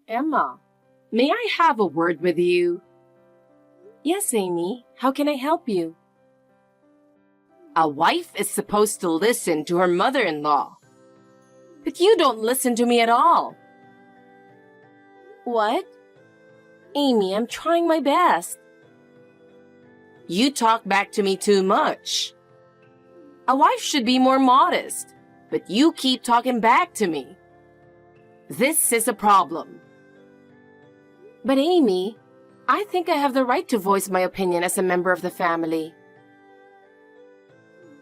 Emma, may I have a word with you? Yes, Amy. How can I help you? A wife is supposed to listen to her mother-in-law. But you don't listen to me at all. What? Amy, I'm trying my best. You talk back to me too much. A wife should be more modest, but you keep talking back to me. This is a problem. But Amy, I think I have the right to voice my opinion as a member of the family.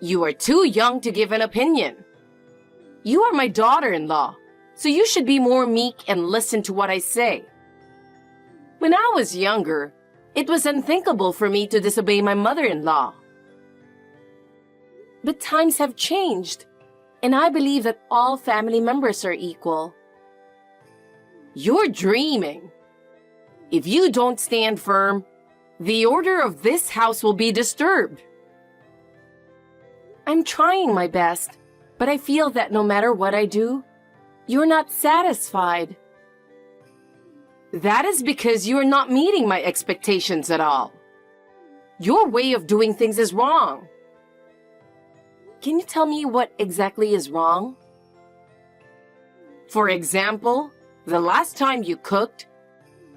You are too young to give an opinion. You are my daughter-in-law, so you should be more meek and listen to what I say. When I was younger, it was unthinkable for me to disobey my mother-in-law. But times have changed, and I believe that all family members are equal. You're dreaming. If you don't stand firm, the order of this house will be disturbed. I'm trying my best, but I feel that no matter what I do, you're not satisfied. That is because you are not meeting my expectations at all. Your way of doing things is wrong. Can you tell me what exactly is wrong? For example, the last time you cooked,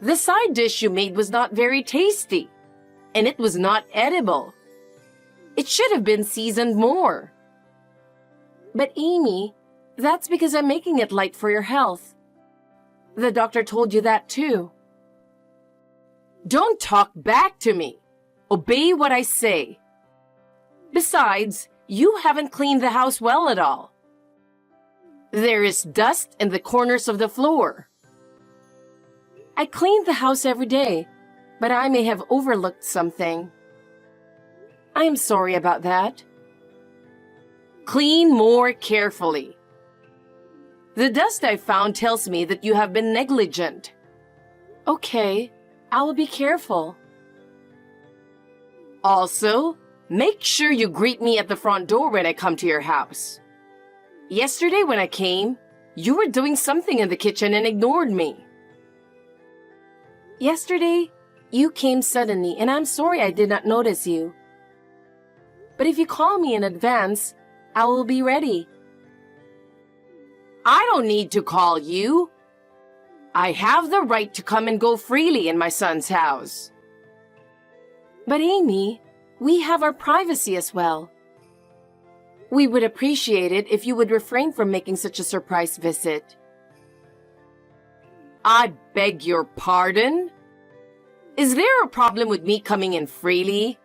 the side dish you made was not very tasty, and it was not edible. It should have been seasoned more. But Amy, that's because I'm making it light for your health. The doctor told you that too. Don't talk back to me. Obey what I say. Besides, you haven't cleaned the house well at all. There is dust in the corners of the floor. I clean the house every day, but I may have overlooked something. I am sorry about that. Clean more carefully. The dust I found tells me that you have been negligent. Okay, I will be careful. Also, make sure you greet me at the front door when I come to your house. Yesterday when I came, you were doing something in the kitchen and ignored me. Yesterday, you came suddenly, and I'm sorry I did not notice you. But if you call me in advance, I will be ready. I don't need to call you. I have the right to come and go freely in my son's house. But Amy, we have our privacy as well. We would appreciate it if you would refrain from making such a surprise visit. I beg your pardon? Is there a problem with me coming in freely?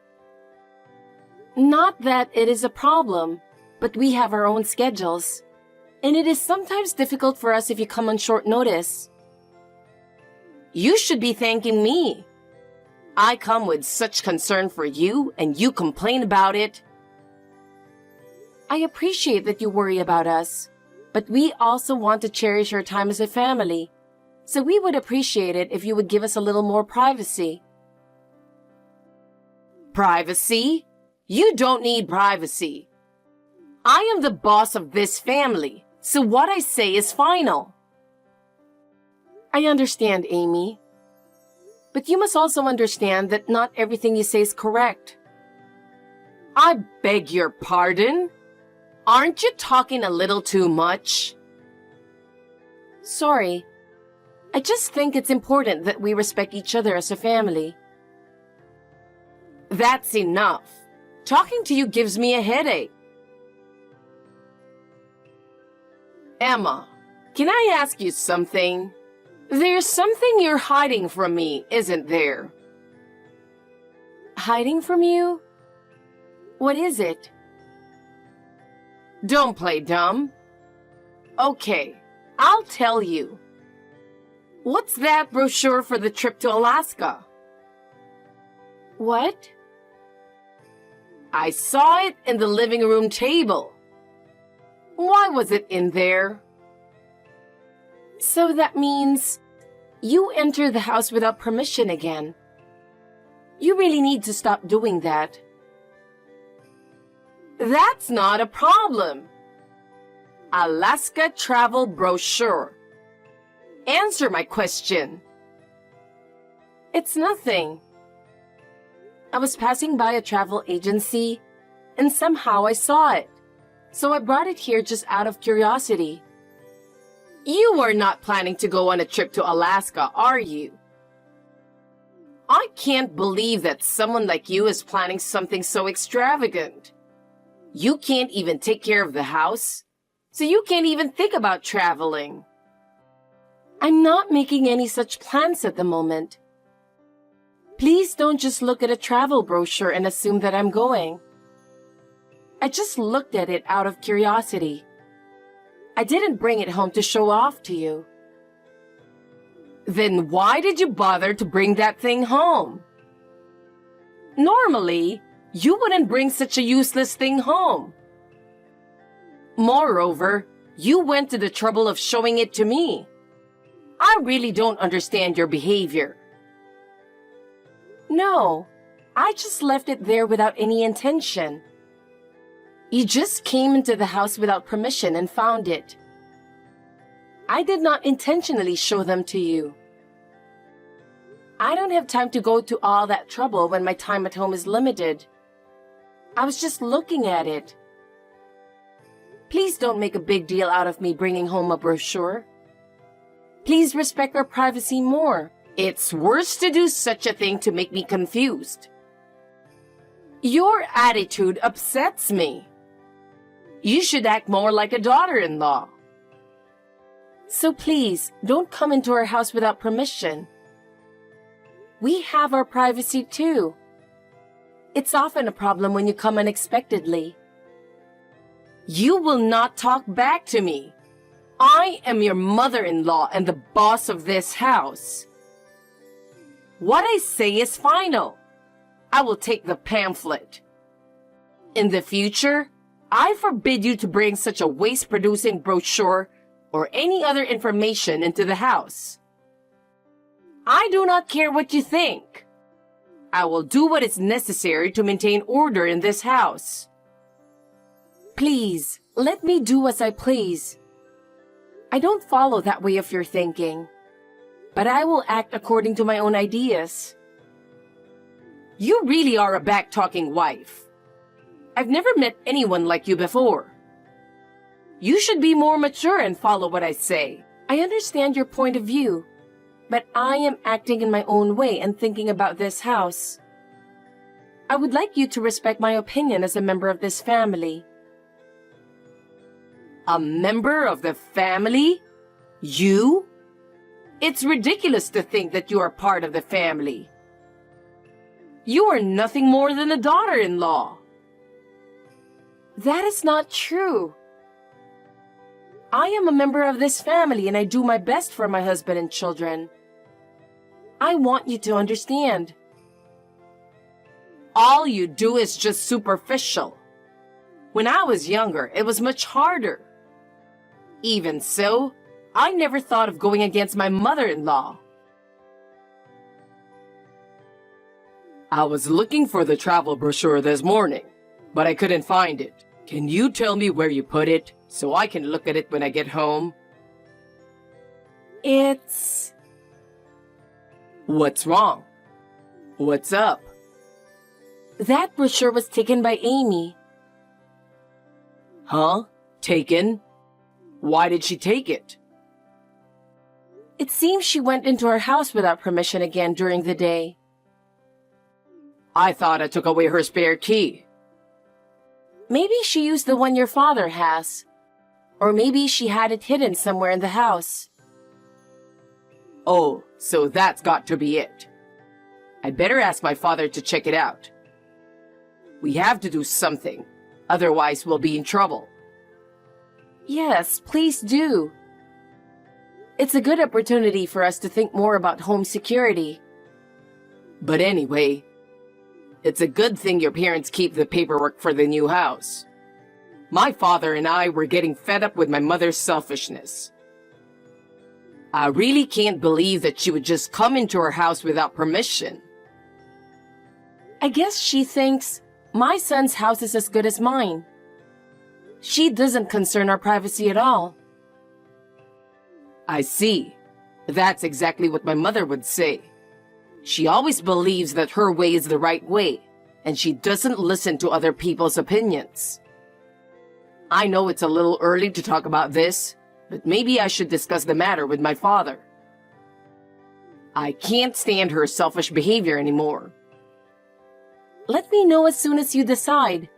Not that it is a problem, but we have our own schedules, and it is sometimes difficult for us if you come on short notice. You should be thanking me. I come with such concern for you, and you complain about it. I appreciate that you worry about us, but we also want to cherish our time as a family. So we would appreciate it if you would give us a little more privacy. Privacy? You don't need privacy. I am the boss of this family, so what I say is final. I understand, Amy. But you must also understand that not everything you say is correct. I beg your pardon? Aren't you talking a little too much? Sorry. I just think it's important that we respect each other as a family. That's enough. Talking to you gives me a headache. Emma, can I ask you something? There's something you're hiding from me, isn't there? Hiding from you? What is it? Don't play dumb. Okay, I'll tell you. What's that brochure for the trip to Alaska? What? I saw it in the living room table. Why was it in there? So that means you enter the house without permission again. You really need to stop doing that. That's not a problem. Alaska travel brochure. Answer my question. It's nothing. I was passing by a travel agency, and somehow I saw it. So I brought it here just out of curiosity. You are not planning to go on a trip to Alaska, are you? I can't believe that someone like you is planning something so extravagant. You can't even take care of the house, so you can't even think about traveling. I'm not making any such plans at the moment. Please don't just look at a travel brochure and assume that I'm going. I just looked at it out of curiosity. I didn't bring it home to show off to you. Then why did you bother to bring that thing home? Normally, you wouldn't bring such a useless thing home. Moreover, you went to the trouble of showing it to me. I really don't understand your behavior. No, I just left it there without any intention. You just came into the house without permission and found it. I did not intentionally show them to you. I don't have time to go to all that trouble when my time at home is limited. I was just looking at it. Please don't make a big deal out of me bringing home a brochure. Please respect our privacy more. It's worse to do such a thing to make me confused. Your attitude upsets me. You should act more like a daughter-in-law. So please, don't come into our house without permission. We have our privacy too. It's often a problem when you come unexpectedly. You will not talk back to me. I am your mother-in-law and the boss of this house. What I say is final. I will take the pamphlet. In the future, I forbid you to bring such a waste-producing brochure or any other information into the house. I do not care what you think. I will do what is necessary to maintain order in this house. Please, let me do as I please. I don't follow that way of your thinking, but I will act according to my own ideas. You really are a back-talking wife. I've never met anyone like you before. You should be more mature and follow what I say. I understand your point of view, but I am acting in my own way and thinking about this house. I would like you to respect my opinion as a member of this family. A member of the family? You? It's ridiculous to think that you are part of the family. You are nothing more than a daughter-in-law. That is not true. I am a member of this family and I do my best for my husband and children. I want you to understand. All you do is just superficial. When I was younger, it was much harder. Even so, I never thought of going against my mother-in-law. I was looking for the travel brochure this morning, but I couldn't find it. Can you tell me where you put it so I can look at it when I get home? It's... What's wrong? What's up? That brochure was taken by Amy. Huh? Taken? Why did she take it? It seems she went into our house without permission again during the day. I thought I took away her spare key. Maybe she used the one your father has. Or maybe she had it hidden somewhere in the house. Oh, so that's got to be it. I'd better ask my father to check it out. We have to do something, otherwise we'll be in trouble. Yes, please do. It's a good opportunity for us to think more about home security. But anyway, it's a good thing your parents keep the paperwork for the new house. My father and I were getting fed up with my mother's selfishness. I really can't believe that she would just come into our house without permission. I guess she thinks my son's house is as good as mine. She doesn't concern our privacy at all. I see. That's exactly what my mother would say. She always believes that her way is the right way, and she doesn't listen to other people's opinions. I know it's a little early to talk about this, but maybe I should discuss the matter with my father. I can't stand her selfish behavior anymore. Let me know as soon as you decide.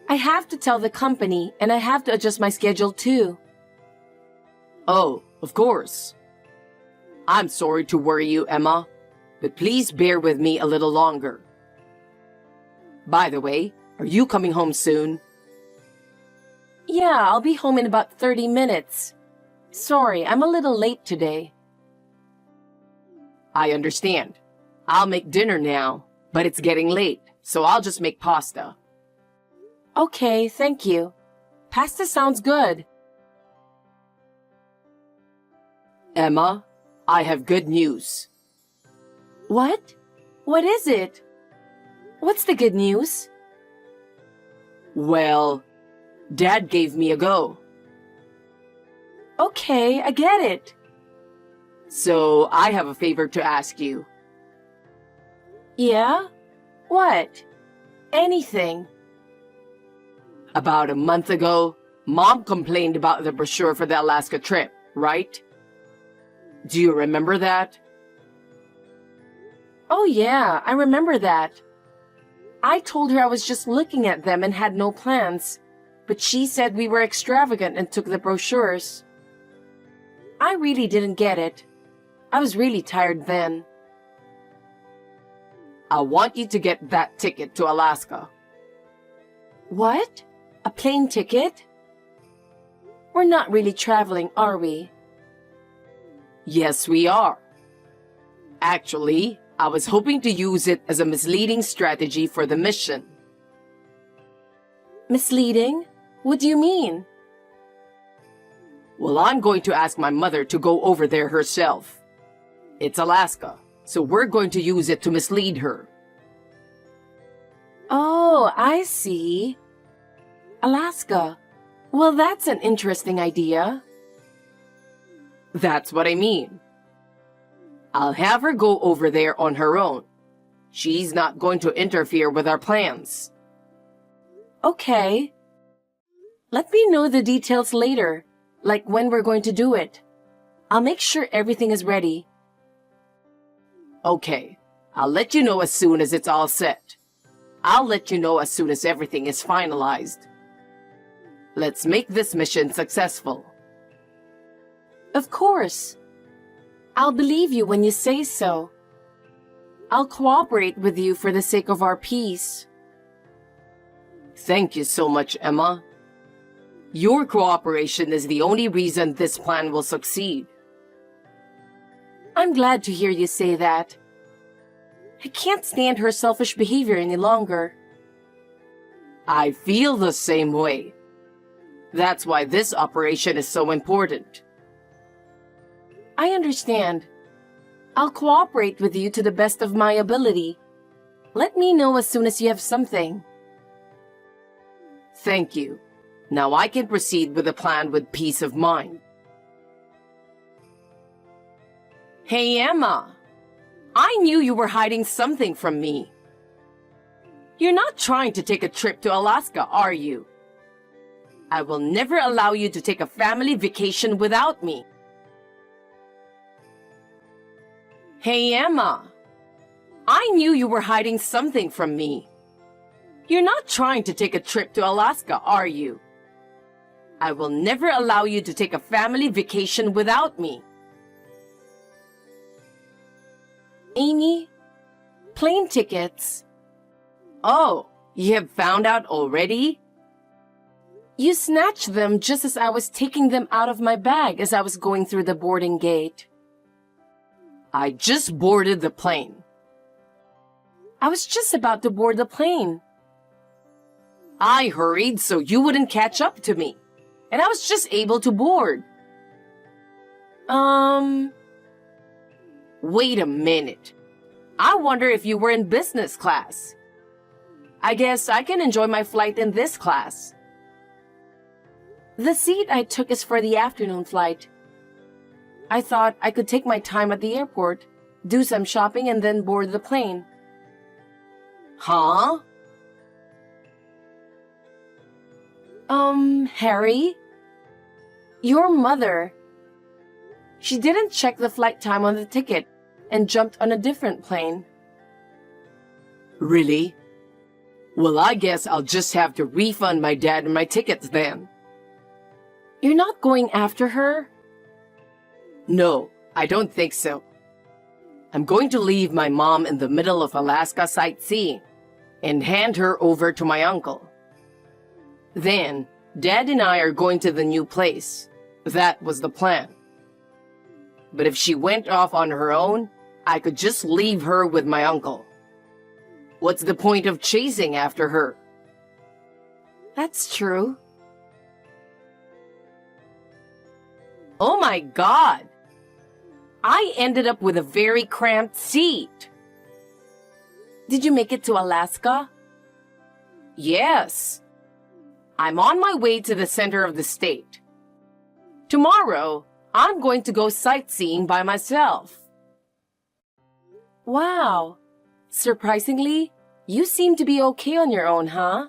I have to tell the company, and I have to adjust my schedule too. Oh, of course. I'm sorry to worry you, Emma, but please bear with me a little longer. By the way, are you coming home soon? Yeah, I'll be home in about 30 minutes. Sorry, I'm a little late today. I understand. I'll make dinner now, but it's getting late, so I'll just make pasta. Okay, thank you. Pasta sounds good. Emma, I have good news. What? What is it? What's the good news? Well, Dad gave me a go. Okay, I get it. So I have a favor to ask you. Yeah? What? Anything. About a month ago, Mom complained about the brochure for the Alaska trip, right? Do you remember that? Oh yeah, I remember that. I told her I was just looking at them and had no plans, but she said we were extravagant and took the brochures. I really didn't get it. I was really tired then. I want you to get that ticket to Alaska. What? A plane ticket? We're not really traveling, are we? Yes, we are. Actually, I was hoping to use it as a misleading strategy for the mission. Misleading? What do you mean? Well, I'm going to ask my mother to go over there herself. It's Alaska, so we're going to use it to mislead her. Oh, I see. Alaska. Well, that's an interesting idea. That's what I mean. I'll have her go over there on her own. She's not going to interfere with our plans. Okay. Let me know the details later, like when we're going to do it. I'll make sure everything is ready. Okay, I'll let you know as soon as it's all set. I'll let you know as soon as everything is finalized. Let's make this mission successful. Of course. I'll believe you when you say so. I'll cooperate with you for the sake of our peace. Thank you so much, Emma. Your cooperation is the only reason this plan will succeed. I'm glad to hear you say that. I can't stand her selfish behavior any longer. I feel the same way. That's why this operation is so important. I understand. I'll cooperate with you to the best of my ability. Let me know as soon as you have something. Thank you. Now I can proceed with the plan with peace of mind. Hey, Emma. I knew you were hiding something from me. You're not trying to take a trip to Alaska, are you? I will never allow you to take a family vacation without me. Hey, Emma. I knew you were hiding something from me. You're not trying to take a trip to Alaska, are you? I will never allow you to take a family vacation without me. Amy, plane tickets. Oh, you have found out already? You snatched them just as I was taking them out of my bag as I was going through the boarding gate. I just boarded the plane. I was just about to board the plane. I hurried so you wouldn't catch up to me, and I was just able to board. Wait a minute. I wonder if you were in business class. I guess I can enjoy my flight in this class. The seat I took is for the afternoon flight. I thought I could take my time at the airport, do some shopping, and then board the plane. Huh? Harry? Your mother. She didn't check the flight time on the ticket and jumped on a different plane. Really? Well, I guess I'll just have to refund my dad my tickets then. You're not going after her? No, I don't think so. I'm going to leave my mom in the middle of Alaska sightseeing and hand her over to my uncle. Then, Dad and I are going to the new place. That was the plan. But if she went off on her own, I could just leave her with my uncle. What's the point of chasing after her? That's true. Oh my God! I ended up with a very cramped seat. Did you make it to Alaska? Yes. I'm on my way to the center of the state. Tomorrow, I'm going to go sightseeing by myself. Wow. Surprisingly, you seem to be okay on your own, huh?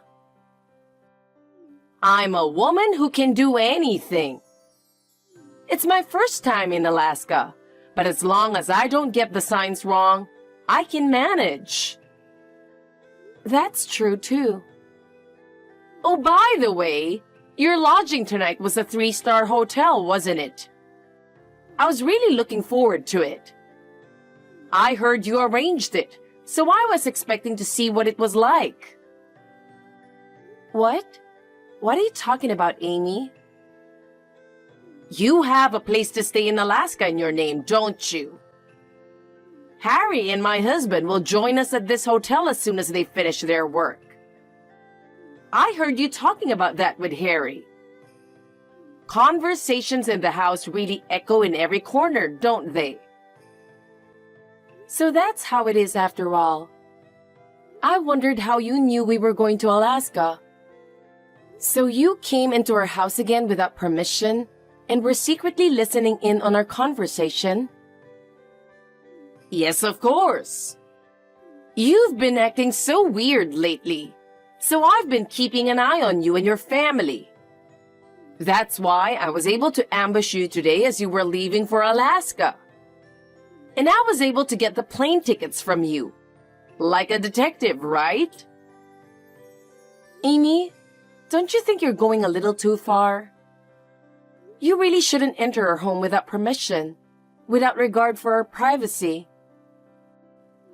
I'm a woman who can do anything. It's my first time in Alaska, but as long as I don't get the signs wrong, I can manage. That's true, too. Oh, by the way, your lodging tonight was a 3-star hotel, wasn't it? I was really looking forward to it. I heard you arranged it, so I was expecting to see what it was like. What? What are you talking about, Amy? You have a place to stay in Alaska in your name, don't you? Harry and my husband will join us at this hotel as soon as they finish their work. I heard you talking about that with Harry. Conversations in the house really echo in every corner, don't they? So that's how it is after all. I wondered how you knew we were going to Alaska. So you came into our house again without permission and were secretly listening in on our conversation? Yes, of course. You've been acting so weird lately, so I've been keeping an eye on you and your family. That's why I was able to ambush you today as you were leaving for Alaska. And I was able to get the plane tickets from you. Like a detective, right? Amy, don't you think you're going a little too far? You really shouldn't enter our home without permission, without regard for our privacy.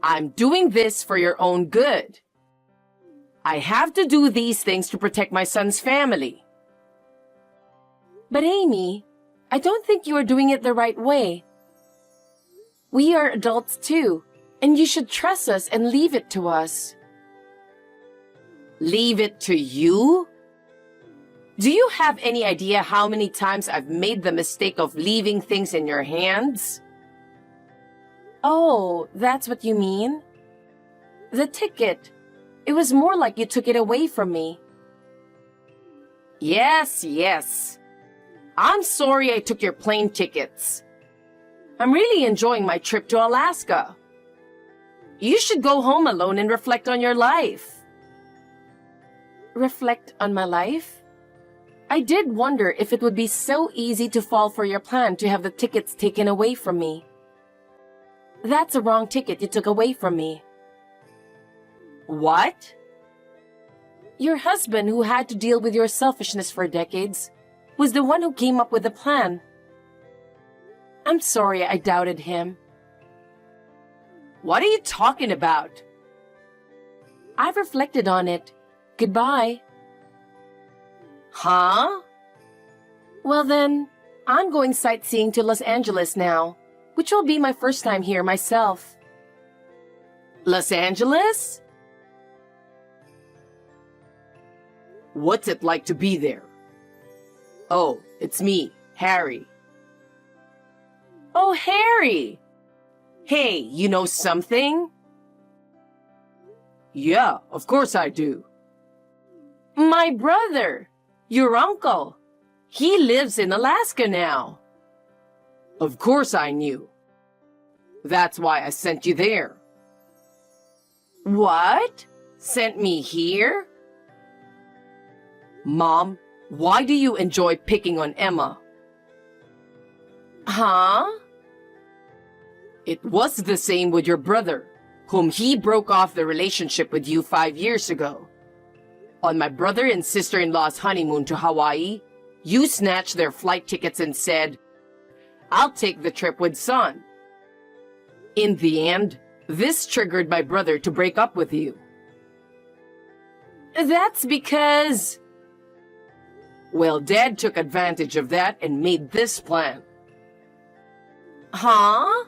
I'm doing this for your own good. I have to do these things to protect my son's family. But Amy, I don't think you are doing it the right way. We are adults too, and you should trust us and leave it to us. Leave it to you? Do you have any idea how many times I've made the mistake of leaving things in your hands? Oh, that's what you mean? The ticket. It was more like you took it away from me. Yes. I'm sorry I took your plane tickets. I'm really enjoying my trip to Alaska. You should go home alone and reflect on your life. Reflect on my life? I did wonder if it would be so easy to fall for your plan to have the tickets taken away from me. That's a wrong ticket you took away from me. What? Your husband, who had to deal with your selfishness for decades, was the one who came up with the plan. I'm sorry I doubted him. What are you talking about? I've reflected on it. Goodbye. Huh? Well then, I'm going sightseeing to Los Angeles now, which will be my first time here myself. Los Angeles? What's it like to be there? Oh, it's me, Harry. Oh, Harry! Hey, you know something? Yeah, of course I do. My brother, your uncle. He lives in Alaska now. Of course I knew. That's why I sent you there. What? Sent me here? Mom, why do you enjoy picking on Emma? Huh? It was the same with your brother, whom he broke off the relationship with you 5 years ago. On my brother and sister-in-law's honeymoon to Hawaii, you snatched their flight tickets and said, "I'll take the trip with son." In the end, this triggered my brother to break up with you. That's because... Well, Dad took advantage of that and made this plan. Huh?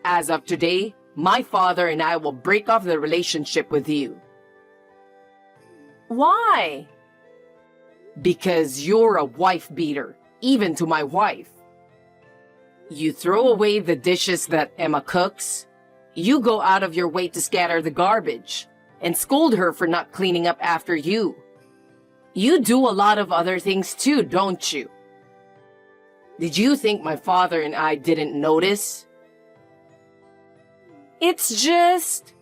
As of today, my father and I will break off the relationship with you. Why? Because you're a wife beater, even to my wife. You throw away the dishes that Emma cooks. You go out of your way to scatter the garbage and scold her for not cleaning up after you. You do a lot of other things too, don't you? Did you think my father and I didn't notice? It's just...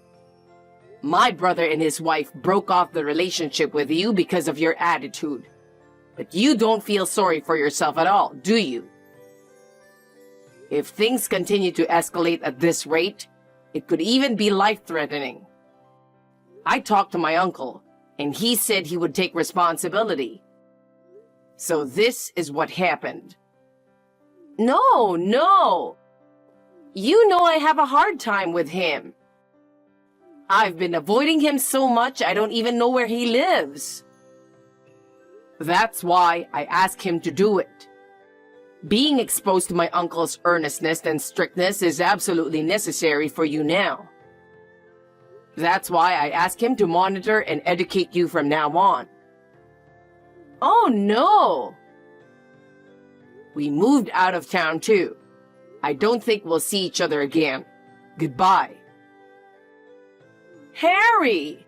My brother and his wife broke off the relationship with you because of your attitude. But you don't feel sorry for yourself at all, do you? If things continue to escalate at this rate, it could even be life-threatening. I talked to my uncle, and he said he would take responsibility. So this is what happened. No. You know I have a hard time with him. I've been avoiding him so much I don't even know where he lives. That's why I asked him to do it. Being exposed to my uncle's earnestness and strictness is absolutely necessary for you now. That's why I asked him to monitor and educate you from now on. Oh no! We moved out of town too. I don't think we'll see each other again. Goodbye. Harry!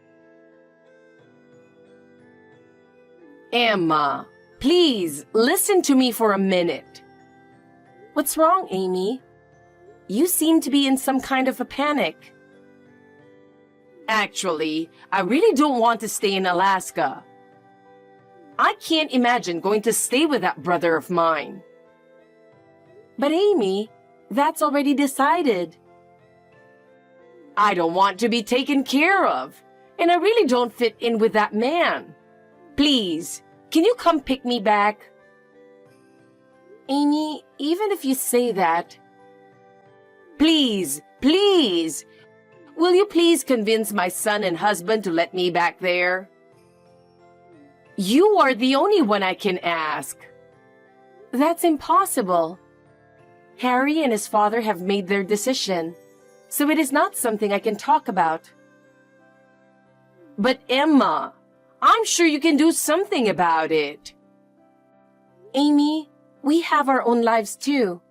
Emma, please listen to me for a minute. What's wrong, Amy? You seem to be in some kind of a panic. Actually, I really don't want to stay in Alaska. I can't imagine going to stay with that brother of mine. But Amy, that's already decided. I don't want to be taken care of, and I really don't fit in with that man. Please, can you come pick me back? Amy, even if you say that... Please, will you please convince my son and husband to let me back there? You are the only one I can ask. That's impossible. Harry and his father have made their decision, so it is not something I can talk about. But Emma, I'm sure you can do something about it. Amy, we have our own lives too.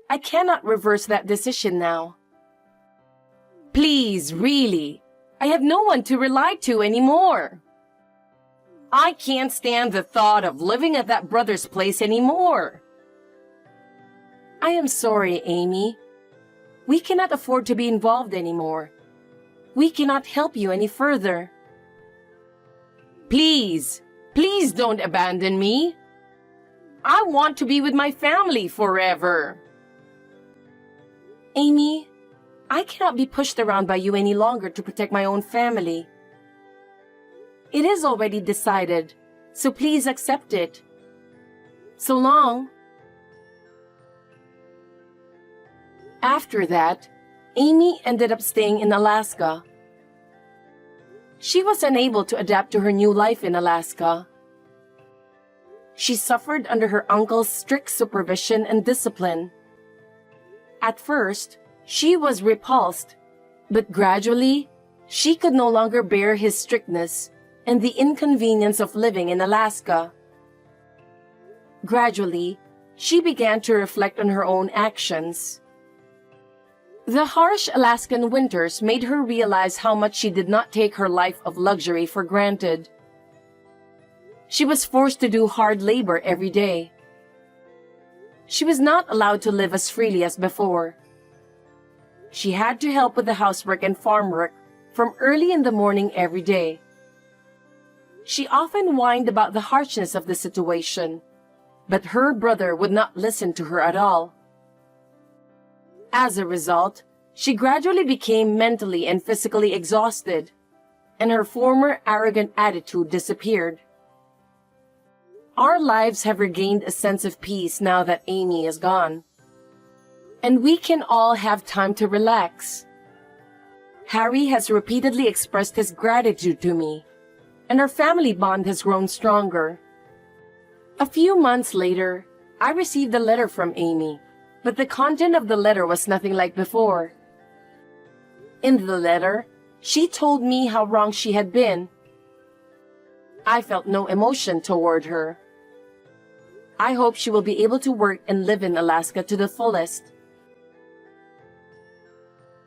I cannot reverse that decision now. Please, really, I have no one to rely to anymore. I can't stand the thought of living at that brother's place anymore. I am sorry, Amy. We cannot afford to be involved anymore. We cannot help you any further. Please don't abandon me. I want to be with my family forever. Amy, I cannot be pushed around by you any longer to protect my own family. It is already decided, so please accept it. So long. After that, Amy ended up staying in Alaska. She was unable to adapt to her new life in Alaska. She suffered under her uncle's strict supervision and discipline. At first, she was repulsed, but gradually, she could no longer bear his strictness and the inconvenience of living in Alaska. Gradually, she began to reflect on her own actions. The harsh Alaskan winters made her realize how much she did not take her life of luxury for granted. She was forced to do hard labor every day. She was not allowed to live as freely as before. She had to help with the housework and farm work from early in the morning every day. She often whined about the harshness of the situation, but her brother would not listen to her at all. As a result, she gradually became mentally and physically exhausted, and her former arrogant attitude disappeared. Our lives have regained a sense of peace now that Amy is gone, and we can all have time to relax. Harry has repeatedly expressed his gratitude to me, and our family bond has grown stronger. A few months later, I received a letter from Amy, but the content of the letter was nothing like before. In the letter, she told me how wrong she had been. I felt no emotion toward her. I hope she will be able to work and live in Alaska to the fullest.